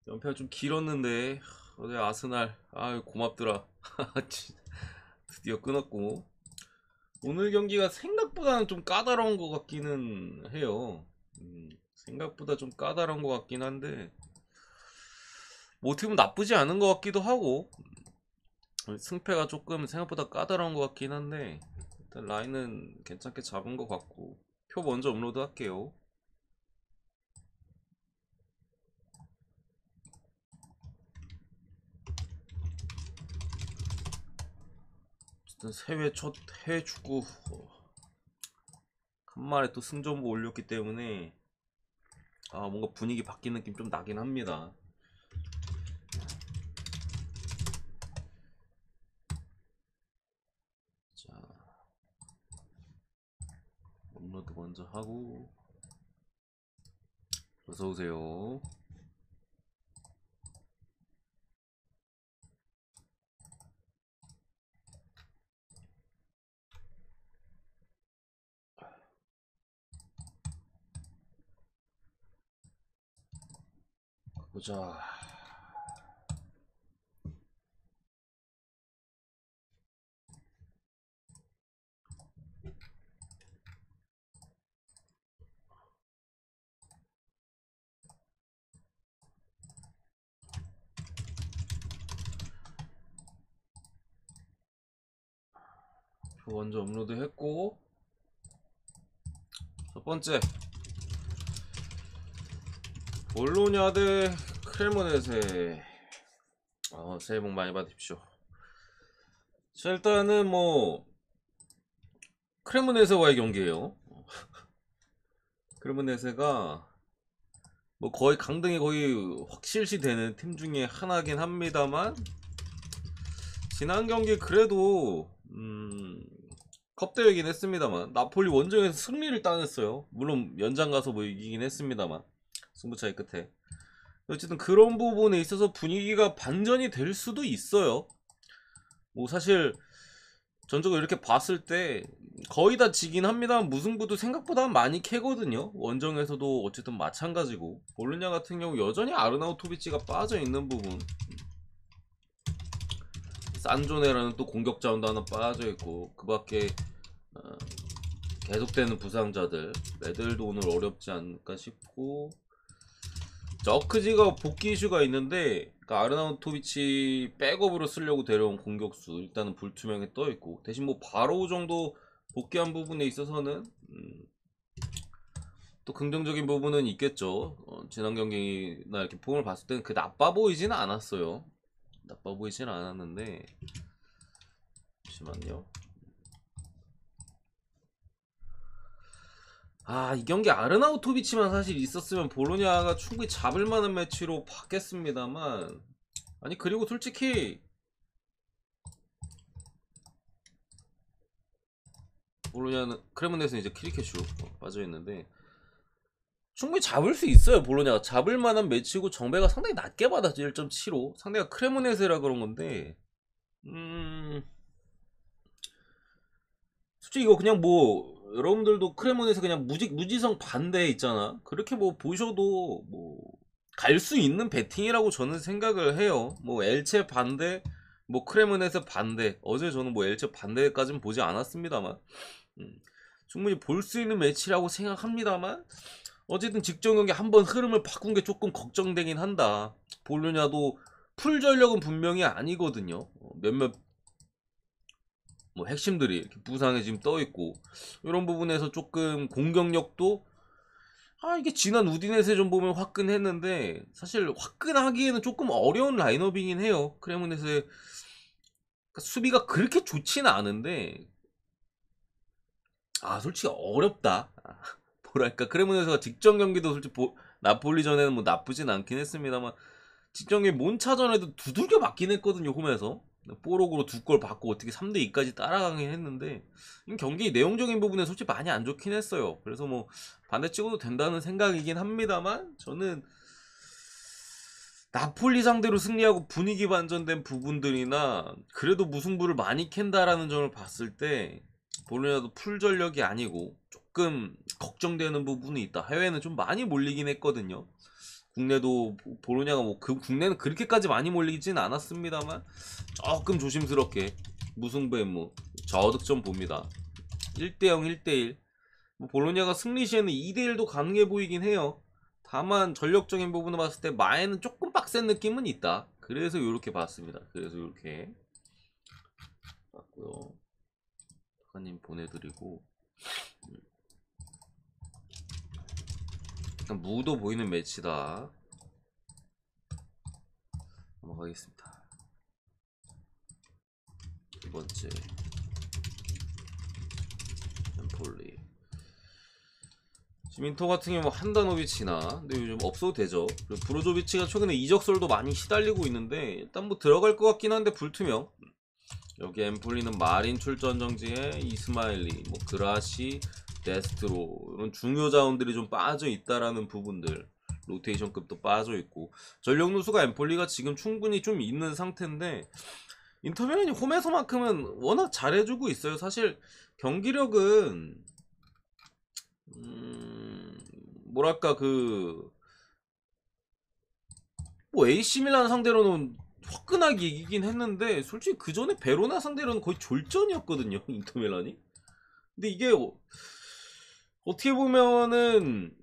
연패가 좀 길었는데 어제 아스날 고맙더라. 드디어 끊었고 오늘 경기가 생각보다는 좀 까다로운 것 같기는 해요. 생각보다 좀 까다로운 것 같긴 한데 뭐 어떻게 보면 나쁘지 않은 것 같기도 하고 승패가 조금 생각보다 까다로운 것 같긴 한데 일단 라인은 괜찮게 잡은 것 같고 표 먼저 업로드 할게요. 어쨌든 해외 첫 해외 축구 간만에 또 승전보 올렸기 때문에 뭔가 분위기 바뀐 느낌 좀 나긴 합니다. 자, 업로드 먼저 하고 어서 오세요. 보자. 먼저 업로드 했고 첫 번째 볼로냐 대 크레모네세. 새해 복 많이 받으십시오. 자, 일단은 뭐 크레모네세와의 경기예요. 크레모네세가 뭐 거의 강등이 거의 확실시 되는 팀 중에 하나긴 합니다만 지난 경기 그래도 컵대회이긴 했습니다만 나폴리 원정에서 승리를 따냈어요. 물론 연장 가서 뭐 이기긴 했습니다만 승부차이 끝에 어쨌든 그런 부분에 있어서 분위기가 반전이 될 수도 있어요. 뭐 사실 전적으로 이렇게 봤을 때 거의 다 지긴 합니다만 무승부도 생각보다 많이 캐거든요. 원정에서도 어쨌든 마찬가지고 볼로냐 같은 경우 여전히 아르나우토비치가 빠져있는 부분, 산조네라는 또 공격 자원도 하나 빠져있고 그 밖에 계속되는 부상자들 애들도 오늘 어렵지 않을까 싶고 저크지가 복귀 이슈가 있는데 그러니까 아르나우토비치 백업으로 쓰려고 데려온 공격수 일단은 불투명에 떠있고 대신 뭐 바로 정도 복귀한 부분에 있어서는 또 긍정적인 부분은 있겠죠. 지난 경기나 이렇게 폼을 봤을 때는 그 나빠 보이지는 않았어요. 나빠 보이지는 않았는데 잠시만요. 이 경기 아르나우토비치만 사실 있었으면 볼로냐가 충분히 잡을 만한 매치로 봤겠습니다만 아니 그리고 솔직히 볼로냐는 크레모네스는 이제 키리케슈 빠져있는데 충분히 잡을 수 있어요. 볼로냐가 잡을 만한 매치고 정배가 상당히 낮게 받았죠. 1.75 상대가 크레모네스라 그런 건데 솔직히 이거 그냥 뭐 여러분들도 크레모네스 그냥 무지성 반대 있잖아. 그렇게 뭐 보셔도 뭐 갈 수 있는 배팅이라고 저는 생각을 해요. 뭐 엘체 반대, 뭐 크레모네스 반대. 어제 저는 뭐 엘체 반대까지는 보지 않았습니다만 충분히 볼 수 있는 매치라고 생각합니다만 어쨌든 직전 경기 한번 흐름을 바꾼 게 조금 걱정되긴 한다. 볼로냐도 풀 전력은 분명히 아니거든요. 몇몇 뭐 핵심들이 이렇게 부상에 지금 떠 있고 이런 부분에서 조금 공격력도 이게 지난 우디네세 좀 보면 화끈했는데 사실 화끈하기에는 조금 어려운 라인업이긴 해요. 크레모네스의 수비가 그렇게 좋지는 않은데 솔직히 어렵다. 뭐랄까 크레모네스가 직전 경기도 솔직히 나폴리 전에는 뭐 나쁘진 않긴 했습니다만 직전 경기 몬차전에도 두들겨 맞긴 했거든요. 홈에서 뽀록으로 두 골 받고 어떻게 3대2까지 따라가긴 했는데 경기 내용적인 부분에 솔직히 많이 안 좋긴 했어요. 그래서 뭐 반대 찍어도 된다는 생각이긴 합니다만 저는 나폴리 상대로 승리하고 분위기 반전된 부분들이나 그래도 무승부를 많이 캔다라는 점을 봤을 때 볼로냐도 풀 전력이 아니고 조금 걱정되는 부분이 있다. 해외는 좀 많이 몰리긴 했거든요. 국내도 보로냐가 뭐 그 국내는 그렇게까지 많이 몰리진 않았습니다만 조금 조심스럽게 무승부에 뭐 저득점 봅니다. 1대0 1대1 뭐 볼로냐가 승리 시에는 2대1도 가능해 보이긴 해요. 다만 전력적인 부분을 봤을 때 마에는 조금 빡센 느낌은 있다. 그래서 이렇게 봤습니다. 그래서 이렇게 봤고요. 작가님 보내드리고 일단 무도 보이는 매치다. 넘어가겠습니다. 두 번째 엠폴리. 지금 인터 같은 경우 한다노비치나 근데 요즘 없어도 되죠. 그리고 브로조비치가 최근에 이적설도 많이 시달리고 있는데 일단 뭐 들어갈 것 같긴 한데 불투명. 여기 엠폴리는 마린 출전 정지에 이스마일리, 뭐 그라시, 데스트로 이런 중요 자원들이 좀 빠져 있다라는 부분들. 로테이션급도 빠져 있고 전력 누수가 엠폴리가 지금 충분히 좀 있는 상태인데 인터밀란이 홈에서만큼은 워낙 잘해주고 있어요. 사실 경기력은 뭐랄까 뭐 AC 밀란 상대로는 화끈하게 이기긴 했는데 솔직히 그 전에 베로나 상대로는 거의 졸전이었거든요 인터밀란이. 근데 이게 어떻게 보면은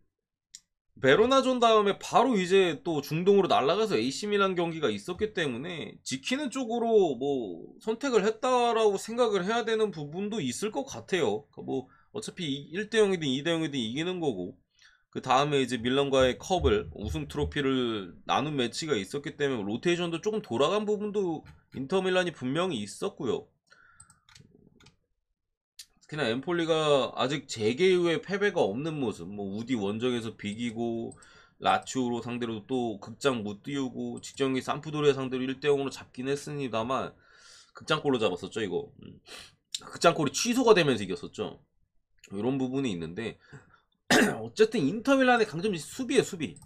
베로나전 다음에 바로 이제 또 중동으로 날아가서 AC밀란 경기가 있었기 때문에 지키는 쪽으로 뭐 선택을 했다라고 생각을 해야 되는 부분도 있을 것 같아요. 그러니까 뭐 어차피 1대0이든 2대0이든 이기는 거고 그 다음에 이제 밀란과의 컵을 우승 트로피를 나눈 매치가 있었기 때문에 로테이션도 조금 돌아간 부분도 인터밀란이 분명히 있었고요. 특히나 엠폴리가 아직 재계 이후에 패배가 없는 모습, 뭐 우디 원정에서 비기고 라치오로 상대로 또 극장 못 띄우고 직전기 산푸도리아 상대로 1대0으로 잡긴 했습니다만 극장골로 잡았었죠 이거. 극장골이 취소가 되면서 이겼었죠. 이런 부분이 있는데 어쨌든 인터밀란의 강점이 수비에 수비.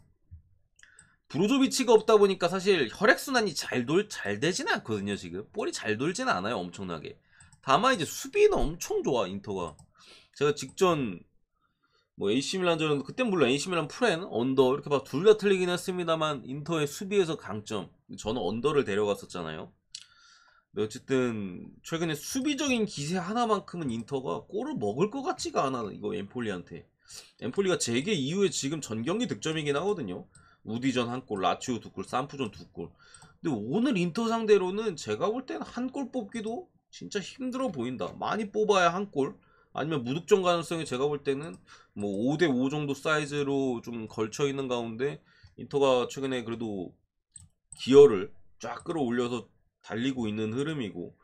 브로조비치가 없다 보니까 사실 혈액순환이 잘 되지는 않거든요 지금. 볼이 잘 돌지는 않아요 엄청나게. 다만 이제 수비는 엄청 좋아 인터가. 제가 직전 뭐 AC밀란전은 그땐 물론 AC밀란 프렌 언더 이렇게 막 둘 다 틀리긴 했습니다만 인터의 수비에서 강점. 저는 언더를 데려갔었잖아요. 근데 어쨌든 최근에 수비적인 기세 하나만큼은 인터가 골을 먹을 것 같지가 않아 이거 엠폴리한테. 엠폴리가 재개 이후에 지금 전경기 득점이긴 하거든요. 우디전 한 골, 라치오 두 골, 산푸전 두 골. 근데 오늘 인터 상대로는 제가 볼 때는 한 골 뽑기도 진짜 힘들어 보인다. 많이 뽑아야 한 골. 아니면 무득점 가능성이 제가 볼 때는 뭐 5대5 정도 사이즈로 좀 걸쳐 있는 가운데 인터가 최근에 그래도 기어를 쫙 끌어올려서 달리고 있는 흐름이고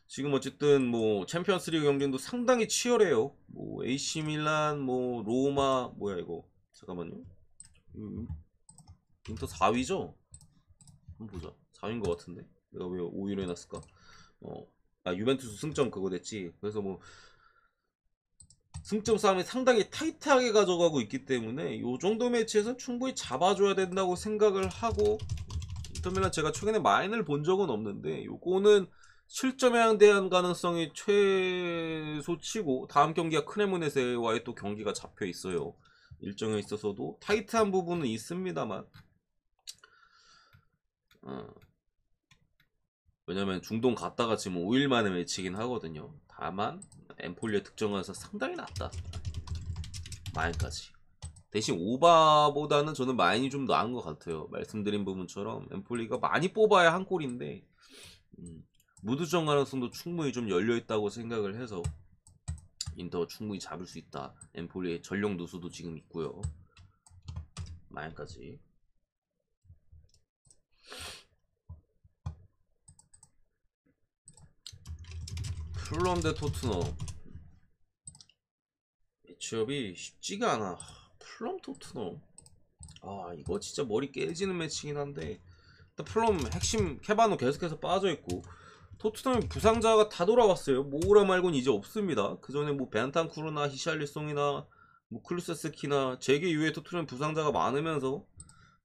지금 어쨌든 뭐 챔피언스리그 경쟁도 상당히 치열해요. 뭐 AC 밀란, 뭐 로마, 뭐야 이거 잠깐만요. 인터 4위죠? 한번 보자. 4위인 것 같은데 내가 왜 5위로 해놨을까? 유벤투스 승점 그거 됐지. 그래서 뭐 승점 싸움이 상당히 타이트하게 가져가고 있기 때문에 요 정도 매치에서 충분히 잡아줘야 된다고 생각을 하고 인터밀란 제가 최근에 마인을 본 적은 없는데 요거는 실점에 대한 가능성이 최소치고 다음 경기가 크레모네세와의 또 경기가 잡혀 있어요. 일정에 있어서도 타이트한 부분은 있습니다만 왜냐면 중동 갔다가 지금 5일 만에 매치긴 하거든요. 다만 엠폴리의 득점가에서 상당히 낮다. 마인까지. 대신 오바보다는 저는 마인이 좀 나은 것 같아요. 말씀드린 부분처럼 엠폴리가 많이 뽑아야 한 골인데 무득점 가능성도 충분히 좀 열려있다고 생각을 해서 인터 충분히 잡을 수 있다. 엠폴리의 전력 누수도 지금 있고요. 마인까지. 풀럼 대 토트넘 매치업이 쉽지가 않아. 풀럼 토트넘 이거 진짜 머리 깨지는 매치긴 한데 일단 풀럼 핵심 케바노 계속해서 빠져있고 토트넘 부상자가 다 돌아왔어요. 모우라 말고는 이제 없습니다. 그 전에 뭐 벤탄쿠르나 히샬리송이나 뭐 클루세스키나 재개 이후에 토트넘 부상자가 많으면서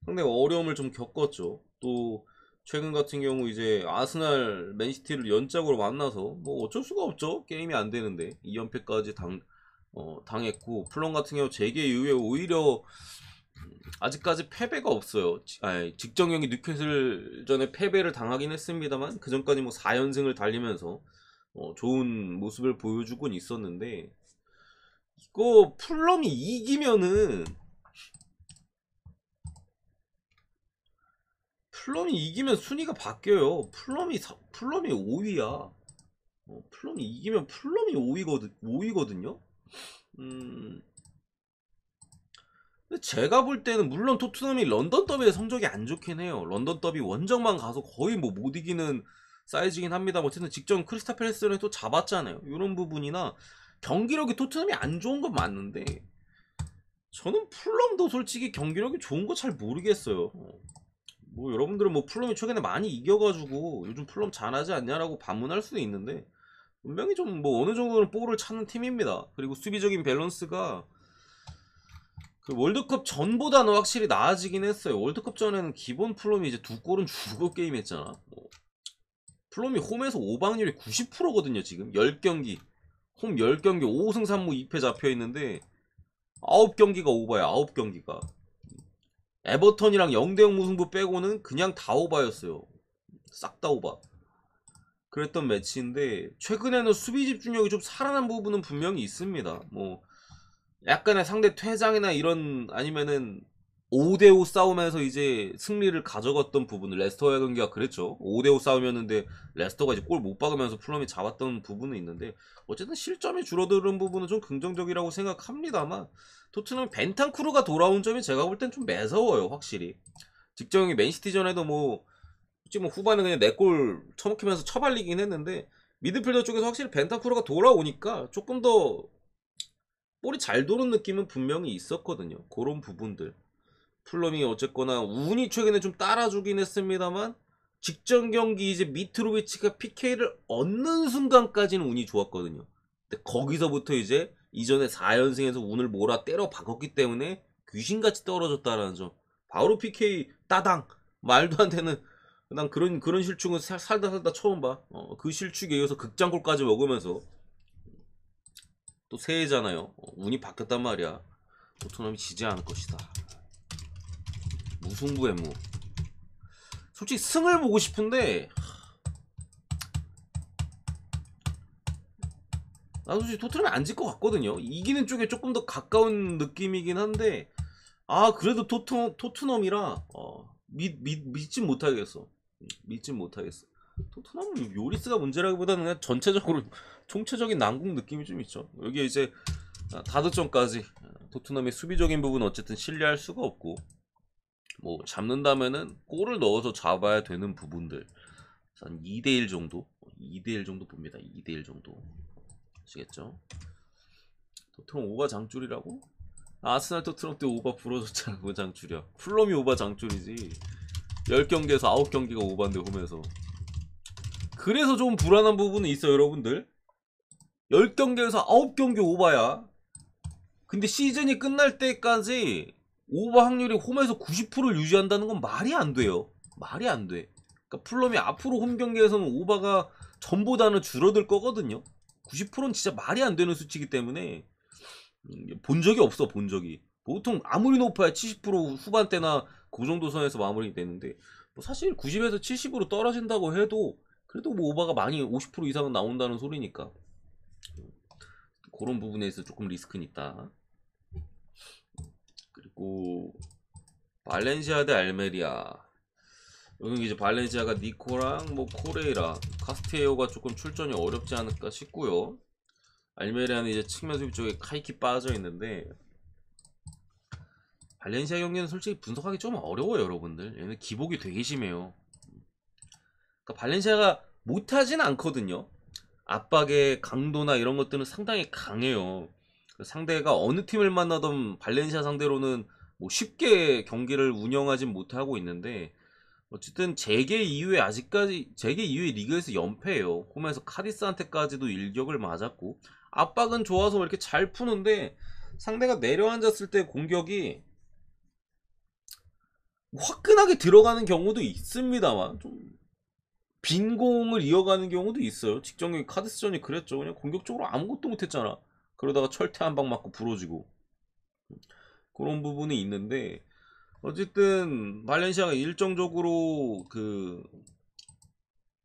상당히 어려움을 좀 겪었죠. 또 최근 같은 경우 이제 아스날 맨시티를 연짝으로 만나서 뭐 어쩔 수가 없죠. 게임이 안 되는데 2연패까지 당했고 플럼 같은 경우 재개 이후에 오히려 아직까지 패배가 없어요. 직전 경기 뉴캐슬전에 패배를 당하긴 했습니다만 그 전까지 뭐 4연승을 달리면서 좋은 모습을 보여주곤 있었는데, 이거 풀럼이 이기면은 순위가 바뀌어요. 풀럼이 5위야. 풀럼이 이기면 풀럼이 5위거든요. 근데 제가 볼 때는 물론 토트넘이 런던 더비의 성적이 안 좋긴 해요. 런던 더비 원정만 가서 거의 뭐 못 이기는 사이즈긴 합니다. 어쨌든 직전 크리스탈 팰리스를 또 잡았잖아요. 이런 부분이나 경기력이 토트넘이 안 좋은 건 맞는데, 저는 풀럼도 솔직히 경기력이 좋은 거 잘 모르겠어요. 뭐 여러분들은 뭐 풀럼이 최근에 많이 이겨가지고 요즘 풀럼 잘하지 않냐라고 반문할 수도 있는데, 분명히 좀 뭐 어느 정도는 볼을 찾는 팀입니다. 그리고 수비적인 밸런스가 그 월드컵 전보다는 확실히 나아지긴 했어요. 월드컵 전에는 기본 플럼이 이제 두 골은 주고 게임했잖아. 플럼이 홈에서 오방률이 90%거든요. 지금 10경기 홈 10경기 5승 3무 2패 잡혀있는데 9경기가 오바야. 9경기가 에버턴이랑 0대0 무승부 빼고는 그냥 다 오바였어요. 싹 다 오바. 그랬던 매치인데, 최근에는 수비 집중력이 좀 살아난 부분은 분명히 있습니다. 뭐 약간의 상대 퇴장이나 이런, 아니면은 5대5 싸움에서 이제 승리를 가져갔던 부분을, 레스터의 경기가 그랬죠. 5대5 싸움이었는데 레스터가 이제 골 못 박으면서 플럼이 잡았던 부분은 있는데, 어쨌든 실점이 줄어드는 부분은 좀 긍정적이라고 생각합니다만, 토트넘 벤탄쿠르가 돌아온 점이 제가 볼 땐 좀 매서워요. 확실히 직전에 맨시티전에도 뭐 솔직히 뭐 후반에 그냥 4골 처먹히면서 처발리긴 했는데, 미드필더 쪽에서 확실히 벤탄쿠르가 돌아오니까 조금 더 볼이 잘 도는 느낌은 분명히 있었거든요. 그런 부분들. 풀럼이 어쨌거나 운이 최근에 좀 따라주긴 했습니다만, 직전 경기 이제 미트로비치가 PK를 얻는 순간까지는 운이 좋았거든요. 근데 거기서부터 이제 이전에 4연승에서 운을 몰아 때려 박았기 때문에 귀신같이 떨어졌다라는 점. 바로 PK 따당. 말도 안 되는, 난 그런 실축은 살다 처음 봐. 그 실축에 의해서 극장골까지 먹으면서 또 새해잖아요. 운이 바뀌었단 말이야. 토트넘이 지지 않을 것이다. 무승부의 무. 솔직히 승을 보고 싶은데, 나도 솔직히 토트넘이 안 질 것 같거든요. 이기는 쪽에 조금 더 가까운 느낌이긴 한데, 그래도 토트넘이라 믿진 못하겠어. 믿진 못하겠어. 토트넘은 요리스가 문제라기보다는 그냥 전체적으로 총체적인 난국 느낌이 좀 있죠. 여기 이제 다득점까지 토트넘의 수비적인 부분 어쨌든 신뢰할 수가 없고, 뭐 잡는다면은 골을 넣어서 잡아야 되는 부분들 한 2대1 정도, 2대1 정도 봅니다. 2대1 정도. 아시겠죠? 토트넘 오바 장줄이라고? 아스날 토트넘 때 오바 부러졌잖아. 뭐 장줄이야. 풀럼이 오바 장줄이지. 10경기에서 9경기가 오바인데 홈에서. 그래서 좀 불안한 부분은 있어요, 여러분들. 10경기에서 9경기 오바야. 근데 시즌이 끝날 때까지 오버 확률이 홈에서 90%를 유지한다는 건 말이 안 돼요. 말이 안 돼. 그러니까 플럼이 앞으로 홈 경기에서는 오버가 전보다는 줄어들 거거든요. 90%는 진짜 말이 안 되는 수치이기 때문에 본 적이 없어. 본 적이. 보통 아무리 높아야 70% 후반대나 그 정도 선에서 마무리 되는데, 뭐 사실 90에서 70으로 떨어진다고 해도 그래도 뭐 오버가 많이 50% 이상은 나온다는 소리니까 그런 부분에서 조금 리스크는 있다. 그리고 발렌시아 대 알메리아. 여기 이제 발렌시아가 니코랑 뭐 코레이라, 카스테이오가 조금 출전이 어렵지 않을까 싶고요. 알메리아는 이제 측면 수비 쪽에 카이키 빠져 있는데, 발렌시아 경기는 솔직히 분석하기 좀 어려워요, 여러분들. 얘는 기복이 되게 심해요. 그러니까 발렌시아가 못하진 않거든요. 압박의 강도나 이런 것들은 상당히 강해요. 상대가 어느 팀을 만나던 발렌시아 상대로는 뭐 쉽게 경기를 운영하진 못하고 있는데, 어쨌든 재개 이후에 아직까지 재개 이후에 리그에서 연패예요. 홈에서 카디스한테까지도 일격을 맞았고, 압박은 좋아서 이렇게 잘 푸는데 상대가 내려앉았을 때 공격이 화끈하게 들어가는 경우도 있습니다만 좀 빈공을 이어가는 경우도 있어요. 직전 경기 카디스전이 그랬죠. 그냥 공격적으로 아무것도 못했잖아. 그러다가 철퇴 한 방 맞고 부러지고, 그런 부분이 있는데, 어쨌든 발렌시아가 일정적으로 그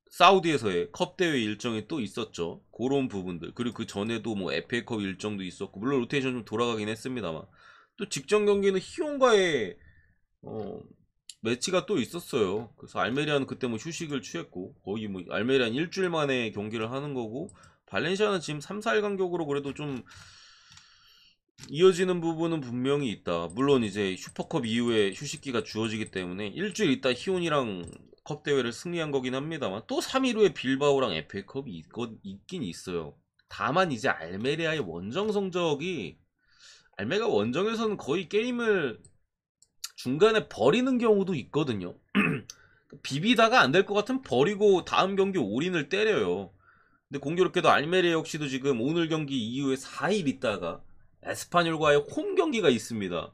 사우디에서의 컵 대회 일정이 또 있었죠. 그런 부분들. 그리고 그 전에도 뭐 FA컵 일정도 있었고, 물론 로테이션 좀 돌아가긴 했습니다만, 또 직전 경기는 희용과의 매치가 또 있었어요. 그래서 알메리아는 그때 뭐 휴식을 취했고, 거의 뭐 알메리아는 일주일 만에 경기를 하는 거고, 발렌시아는 지금 3, 4일 간격으로 그래도 좀 이어지는 부분은 분명히 있다. 물론 이제 슈퍼컵 이후에 휴식기가 주어지기 때문에 일주일 있다 희온이랑 컵 대회를 승리한 거긴 합니다만, 또 3일 후에 빌바오랑 FA컵이 있긴 있어요. 다만 이제 알메리아의 원정 성적이, 알메가 원정에서는 거의 게임을 중간에 버리는 경우도 있거든요. 비비다가 안 될 것 같으면 버리고 다음 경기 올인을 때려요. 근데 공교롭게도 알메리아 역시도 지금 오늘 경기 이후에 4일 있다가 에스파뇰과의 홈 경기가 있습니다.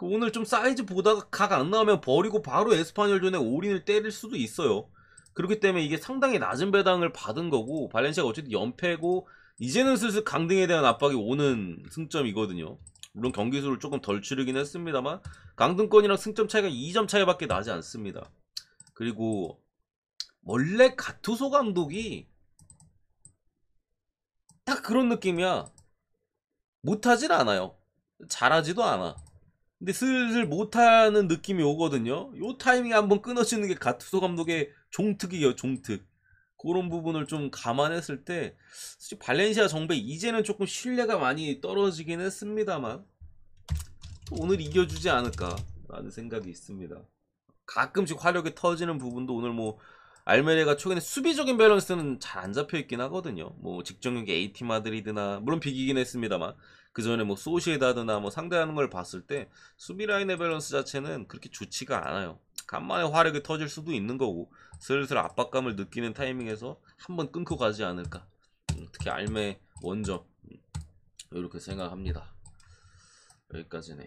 오늘 좀 사이즈 보다가 각 안 나오면 버리고 바로 에스파뇰전에 올인을 때릴 수도 있어요. 그렇기 때문에 이게 상당히 낮은 배당을 받은 거고, 발렌시아가 어쨌든 연패고 이제는 슬슬 강등에 대한 압박이 오는 승점이거든요. 물론 경기 수를 조금 덜 치르긴 했습니다만 강등권이랑 승점 차이가 2점 차이밖에 나지 않습니다. 그리고 원래 가투소 감독이 딱 그런 느낌이야. 못하진 않아요. 잘하지도 않아. 근데 슬슬 못하는 느낌이 오거든요. 요 타이밍에 한번 끊어지는 게 가투소 감독의 종특이에요, 종특. 그런 부분을 좀 감안했을 때 솔직히 발렌시아 정배 이제는 조금 신뢰가 많이 떨어지긴 했습니다만 오늘 이겨주지 않을까라는 생각이 있습니다. 가끔씩 화력이 터지는 부분도 오늘 뭐 알메리아가 최근에 수비적인 밸런스는 잘 안 잡혀 있긴 하거든요. 뭐 직전 경기 AT 마드리드나 물론 비기긴 했습니다만 그 전에 뭐 소시에다드나 뭐 상대하는 걸 봤을 때 수비 라인의 밸런스 자체는 그렇게 좋지가 않아요. 간만에 화력이 터질 수도 있는 거고 슬슬 압박감을 느끼는 타이밍에서 한번 끊고 가지 않을까. 특히 알메 원정 이렇게 생각합니다. 여기까지네.